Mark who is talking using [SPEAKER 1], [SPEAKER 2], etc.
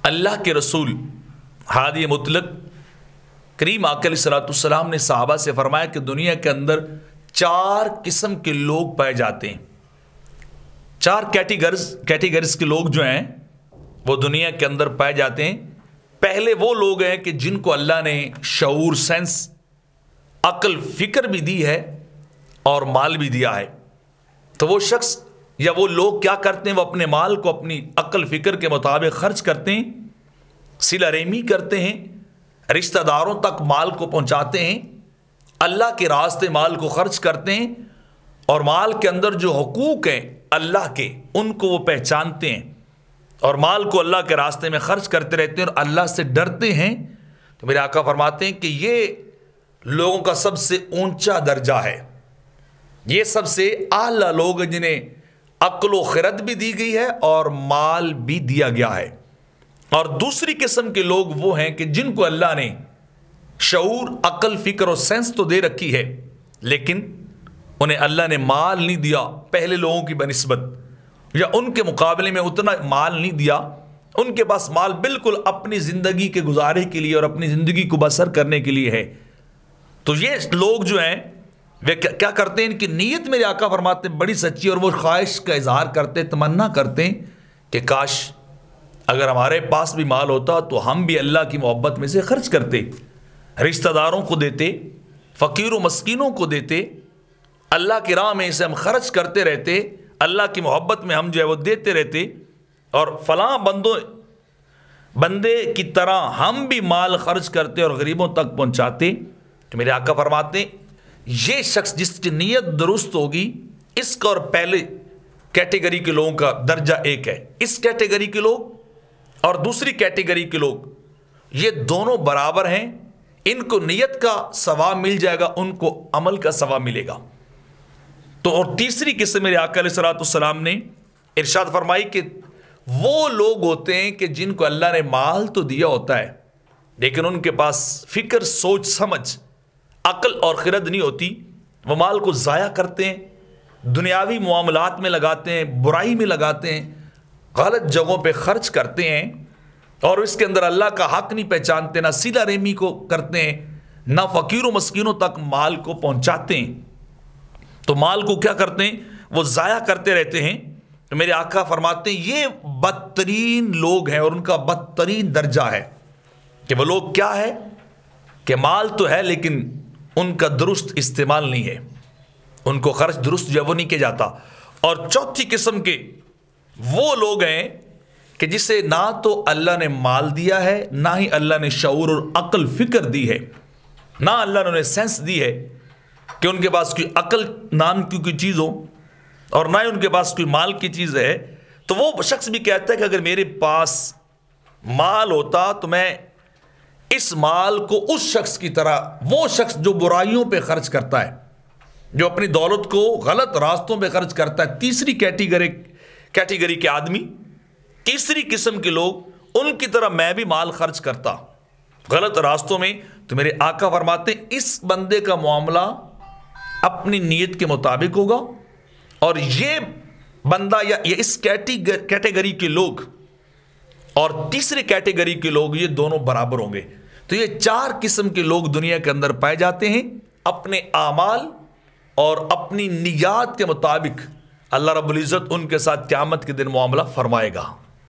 [SPEAKER 1] اللہ کے رسول ہادی مطلق کریم آقا علیہ الصلوۃ والسلام نے صحابہ سے فرمایا کہ دنیا کے اندر 4 قسم کے لوگ پائے جاتے ہیں. 4 کیٹیگریز کے لوگ جو ہیں وہ دنیا کے اندر پائے جاتے ہیں. پہلے وہ لوگ ہیں کہ جن کو اللہ نے شعور، سینس، عقل، فکر بھی دی ہے اور مال بھی دیا ہے. تو وہ شخص یا وہ لوگ کیا کرتے ہیں؟ وہ اپنے مال کو اپنی عقل فکر کے مطابق خرچ کرتے ہیں، صلہ رحمی کرتے ہیں، رشتہ داروں تک مال کو پہنچاتے ہیں، اللہ کے راستے مال کو خرچ کرتے ہیں، اور مال کے اندر جو حقوق ہیں اللہ کے ان کو وہ پہچانتے ہیں اور مال کو اللہ کے راستے میں خرچ کرتے رہتے ہیں اور اللہ سے ڈرتے ہیں. تو میرے آقا فرماتے ہیں کہ یہ لوگوں کا سب سے اونچا درجہ ہے. یہ سب سے اعلیٰ لوگ جنہیں عقل و خرد بھی دی گئی ہے اور مال بھی دیا گیا ہے. اور دوسری قسم کے لوگ وہ ہیں کہ جن کو اللہ نے شعور، عقل، فکر اور سینس تو دے رکھی ہے لیکن انہیں اللہ نے مال نہیں دیا پہلے لوگوں کی بنسبت، یا ان کے مقابلے میں اتنا مال نہیں دیا. ان کے پاس مال بالکل اپنی زندگی کے گزارے کے لیے اور اپنی زندگی کو بسر کرنے کے لیے ہے. تو یہ لوگ جو ہیں وہ کیا کرتے ہیں؟ ان کی نیت میرے آقا فرماتے ہیں بڑی سچی، اور وہ خواہش کا اظہار کرتے، تمنا کرتے ہیں کہ کاش اگر ہمارے پاس بھی مال ہوتا تو ہم بھی اللہ کی محبت میں سے خرچ کرتے، رشتہ داروں کو دیتے، فقیر و مسکینوں کو دیتے، اللہ کی راہ میں اسے ہم خرچ کرتے رہتے، اللہ کی محبت میں ہم جو ہے وہ دیتے رہتے، اور فلاں بندے کی طرح ہم بھی مال خرچ کرتے اور غریبوں تک پہنچاتے. تو میرے آقا فرماتے ہیں یہ شخص جس کی نیت درست ہوگی، اس کا اور پہلے کیٹیگری کے لوگوں کا درجہ ایک ہے. اس کیٹیگری کے لوگ اور دوسری کیٹیگری کے لوگ یہ دونوں برابر ہیں. ان کو نیت کا ثواب مل جائے گا، ان کو عمل کا ثواب ملے گا. تو اور تیسری قسم میرے آقا علیہ الصلوۃ والسلام نے ارشاد فرمائی کہ وہ لوگ ہوتے ہیں کہ جن کو اللہ نے مال تو دیا ہوتا ہے لیکن ان کے پاس فکر، سوچ، سمجھ، عقل اور خرد نہیں ہوتی. وہ مال کو ضائع کرتے ہیں، دنیاوی معاملات میں لگاتے ہیں، برائی میں لگاتے ہیں، غلط جگہوں پہ خرچ کرتے ہیں، اور اس کے اندر اللہ کا حق نہیں پہچانتے، نہ صلہ رحمی کو کرتے ہیں، نہ فقیر و مسکینوں تک مال کو پہنچاتے ہیں. تو مال کو کیا کرتے ہیں؟ وہ ضائع کرتے رہتے ہیں. تو میرے آقا فرماتے ہیں یہ بدترین لوگ ہیں اور ان کا بدترین درجہ ہے. کہ وہ لوگ کیا ہے کہ مال تو ہے لیکن ان کا درست استعمال نہیں ہے، ان کو خرچ درست جو ہے وہ نہیں کیا جاتا. اور چوتھی قسم کے وہ لوگ ہیں کہ جسے نہ تو اللہ نے مال دیا ہے، نہ ہی اللہ نے شعور اور عقل فکر دی ہے، نہ اللہ نے انہیں سینس دی ہے کہ ان کے پاس کوئی عقل نام کی کوئی چیز ہو، اور نہ ہی ان کے پاس کوئی مال کی چیز ہے. تو وہ شخص بھی کہتا ہے کہ اگر میرے پاس مال ہوتا تو میں اس مال کو اس شخص کی طرح، وہ شخص جو برائیوں پہ خرچ کرتا ہے، جو اپنی دولت کو غلط راستوں پہ خرچ کرتا ہے، تیسری کیٹیگری کے آدمی، تیسری قسم کے لوگ، ان کی طرح میں بھی مال خرچ کرتا غلط راستوں میں. تو میرے آقا فرماتے ہیں اس بندے کا معاملہ اپنی نیت کے مطابق ہوگا، اور یہ بندہ یا اس کیٹیگری کے لوگ اور تیسرے کیٹیگری کے لوگ یہ دونوں برابر ہوں گے. تو یہ 4 قسم کے لوگ دنیا کے اندر پائے جاتے ہیں. اپنے اعمال اور اپنی نیات کے مطابق اللہ رب العزت ان کے ساتھ قیامت کے دن معاملہ فرمائے گا.